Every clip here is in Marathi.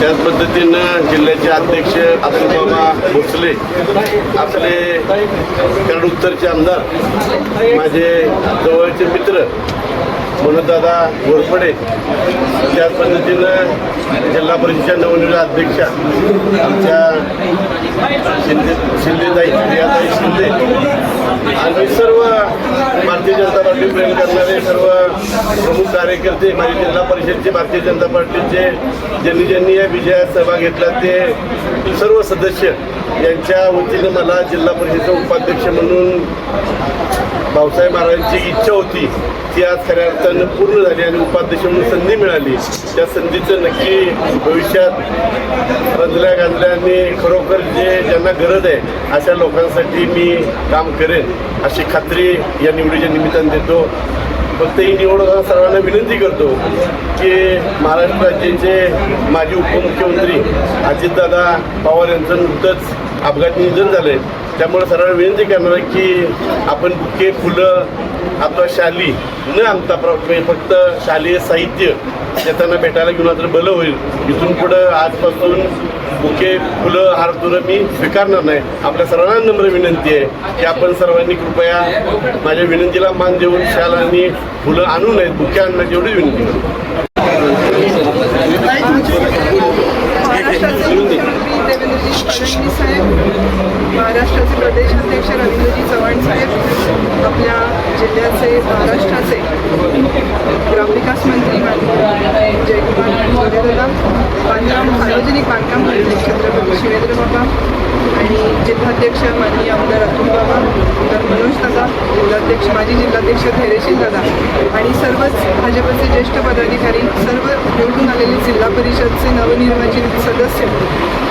त्याच पद्धतीनं जिल्ह्याचे अध्यक्ष अतुलबाबा भोसले, आपले कराड उत्तरचे आमदार, माझे जवळचे मित्र मनोजदादा घोरपडे, त्याच पद्धतीनं जिल्हा परिषदेच्या नवनिर्मित अध्यक्षा आमच्या शिंदेताई प्रियाताई शिंदे आणि सर्व भारतीय जनता पार्टी प्रेम करणारे सर्व प्रमुख कार्यकर्ते, माझे जिल्हा परिषदचे भारतीय जनता पार्टीचे ज्यांनी या विजयात सहभाग घेतला ते सर्व सदस्य यांच्या वतीनं मला जिल्हा परिषदेचा उपाध्यक्ष म्हणून भाऊसाहेब महाराजांची इच्छा होती ती आज खऱ्या अर्थानं पूर्ण झाली आणि उपाध्यक्ष म्हणून संधी मिळाली. त्या संधीचं नक्की भविष्यात रंजल्या गांजल्याने खरोखर ज्यांना गरज आहे अशा लोकांसाठी मी काम करेन अशी खात्री या निवडीच्या निमित्ताने देतो. फक्त ही निवड सर्वांना विनंती करतो की महाराष्ट्र राज्याचे माजी उपमुख्यमंत्री अजितदादा पवार यांचं नुकतंच अपघाती निधन झालं आहे. त्यामुळे सर्वांना विनंती करणार आहे की आपण बुके, फुलं, आपला शाली न आणता फक्त शालेय साहित्य येताना भेटायला घेऊन तर बलं होईल. इथून पुढं आजपासून बुके, फुलं, हारतुरं मी स्वीकारणार नाही. आपल्या सर्वांना नम्र विनंती आहे की आपण सर्वांनी कृपया माझ्या विनंतीला मान देऊन शाल आणि फुलं आणू नयेत, बुके आणण्याची एवढी विनंती करतो. महाराष्ट्राचे प्रदेशाध्यक्ष रवींद्रजी चव्हाण साहेब, आपल्या जिल्ह्याचे महाराष्ट्राचे ग्रामविकास मंत्री जयकुमार गोरेदादा, बांधकाम सार्वजनिक बांधकाम मंत्री छत्रपती शिवेंद्र बाबा आणि जिल्हाध्यक्ष माननीय आमदार अतुलबाबा, आमदार मनोजदादा, जिल्हाध्यक्ष माजी जिल्हाध्यक्ष धैर्यशील दादा आणि सर्वच भाजपचे ज्येष्ठ पदाधिकारी, सर्व निवडून आलेले जिल्हा परिषदचे नवनिर्वाचित सदस्य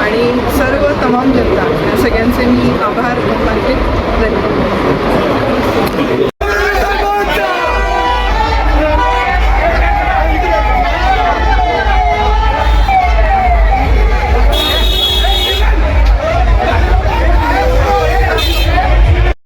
आणि सर्व तमाम जनता या सगळ्यांचे मी आभार मानते. धन्यवाद.